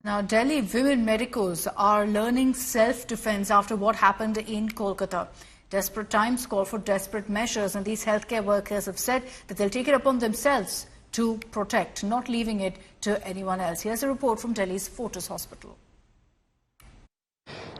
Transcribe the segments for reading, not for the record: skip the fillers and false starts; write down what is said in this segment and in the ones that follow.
Now, Delhi women medicos are learning self-defense after what happened in Kolkata. Desperate times call for desperate measures, and these healthcare workers have said that they'll take it upon themselves to protect, not leaving it to anyone else. Here's a report from Delhi's Fortis Hospital.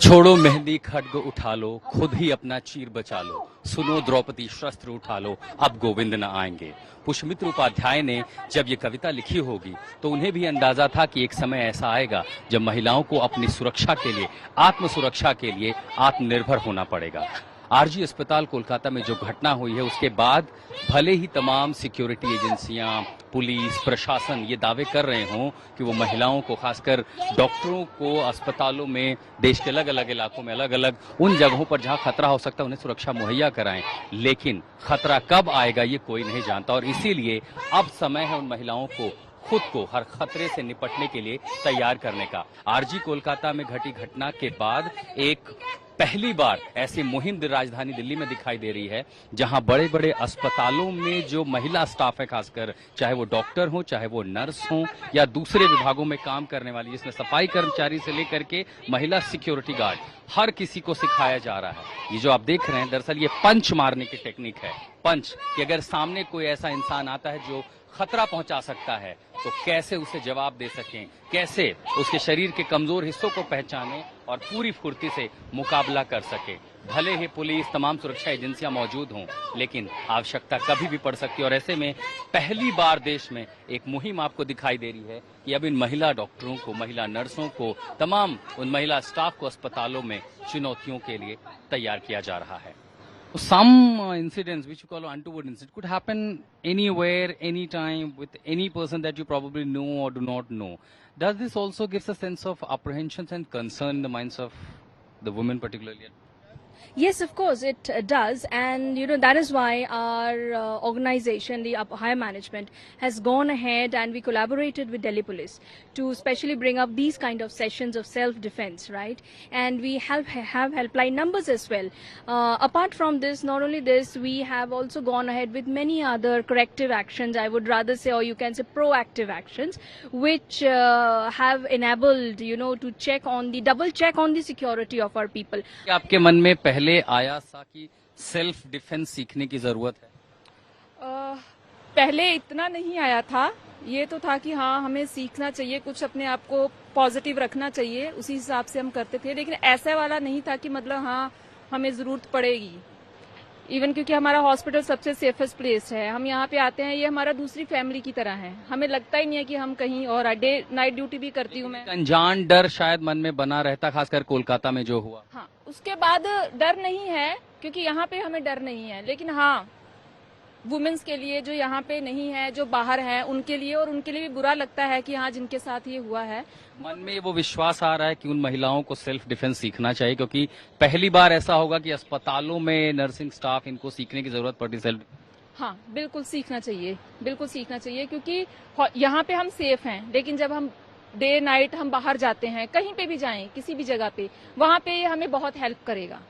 छोड़ो मेहंदी खड्ग उठा लो, खुद ही अपना चीर बचा लो, सुनो द्रौपदी शस्त्र उठा लो, अब गोविंद न आएंगे। पुष्पमित्र उपाध्याय ने जब ये कविता लिखी होगी तो उन्हें भी अंदाजा था कि एक समय ऐसा आएगा जब महिलाओं को अपनी सुरक्षा के लिए, आत्म सुरक्षा के लिए आत्मनिर्भर होना पड़ेगा। आरजी अस्पताल कोलकाता में जो घटना हुई है उसके बाद भले ही तमाम सिक्योरिटी एजेंसियां, पुलिस, प्रशासन ये दावे कर रहे हों कि वो महिलाओं को, खासकर डॉक्टरों को अस्पतालों में, देश के अलग अलग इलाकों में, अलग अलग उन जगहों पर जहां खतरा हो सकता है उन्हें सुरक्षा मुहैया कराएं, लेकिन खतरा कब आएगा ये कोई नहीं जानता। और इसीलिए अब समय है उन महिलाओं को खुद को हर खतरे से निपटने के लिए तैयार करने का। आरजी कोलकाता में घटी घटना के बाद एक पहली बार ऐसी मुहिम राजधानी दिल्ली में दिखाई दे रही है, जहां बड़े बड़े अस्पतालों में जो महिला स्टाफ है, खासकर चाहे वो डॉक्टर हो, चाहे वो नर्स हो या दूसरे विभागों में काम करने वाली, जिसमें सफाई कर्मचारी से लेकर के महिला सिक्योरिटी गार्ड, हर किसी को सिखाया जा रहा है। ये जो आप देख रहे हैं दरअसल ये पंच मारने की टेक्निक है। पंच कि अगर सामने कोई ऐसा इंसान आता है जो खतरा पहुंचा सकता है तो कैसे उसे जवाब दे सकें, कैसे उसके शरीर के कमजोर हिस्सों को पहचानें और पूरी फुर्ती से मुकाबला कर सके। भले ही पुलिस, तमाम सुरक्षा एजेंसियां मौजूद हों, लेकिन आवश्यकता कभी भी पड़ सकती है। और ऐसे में पहली बार देश में एक मुहिम आपको दिखाई दे रही है कि अब इन महिला डॉक्टरों को, महिला नर्सों को, तमाम उन महिला स्टाफ को अस्पतालों में चुनौतियों के लिए तैयार किया जा रहा है। Some incidents which you call untoward incidents could happen anywhere, anytime, with any person that you probably know or do not know. Does this also gives a sense of apprehension and concern in the minds of the women particularly? Yes, of course it does, and that is why our organization, the higher management, has gone ahead and we collaborated with Delhi Police to specially bring up these kind of sessions of self-defense, right? And we have helpline numbers as well. Apart from this, not only this, we have also gone ahead with many other corrective actions, I would rather say, or you can say proactive actions, which have enabled, to double check on the security of our people. आपके मन में पहले आया सा कि self defence सीखने की जरूरत है? पहले इतना नहीं आया था, ये तो था कि हाँ हमें सीखना चाहिए, कुछ अपने आप को पॉजिटिव रखना चाहिए, उसी हिसाब से हम करते थे। लेकिन ऐसा वाला नहीं था कि मतलब हाँ हमें जरूरत पड़ेगी। इवन क्योंकि हमारा हॉस्पिटल सबसे सेफेस्ट प्लेस है, हम यहाँ पे आते हैं, ये हमारा दूसरी फैमिली की तरह है, हमें लगता ही नहीं है कि हम कहीं और डे नाइट ड्यूटी भी करती हूँ मैं। अनजान डर शायद मन में बना रहता, खासकर कोलकाता में जो हुआ। हाँ, उसके बाद डर नहीं है क्योंकि यहाँ पे हमें डर नहीं है, लेकिन हाँ वुमेन्स के लिए जो यहाँ पे नहीं है, जो बाहर है, उनके लिए, और उनके लिए भी बुरा लगता है कि हाँ जिनके साथ ये हुआ है। मन में वो विश्वास आ रहा है कि उन महिलाओं को सेल्फ डिफेंस सीखना चाहिए, क्योंकि पहली बार ऐसा होगा कि अस्पतालों में नर्सिंग स्टाफ, इनको सीखने की जरूरत पड़ती सेल्फ। हाँ बिल्कुल सीखना चाहिए, बिल्कुल सीखना चाहिए, क्योंकि यहाँ पे हम सेफ हैं, लेकिन जब हम डे नाइट हम बाहर जाते हैं, कहीं पे भी जाएं, किसी भी जगह पे, वहाँ पे हमें बहुत हेल्प करेगा।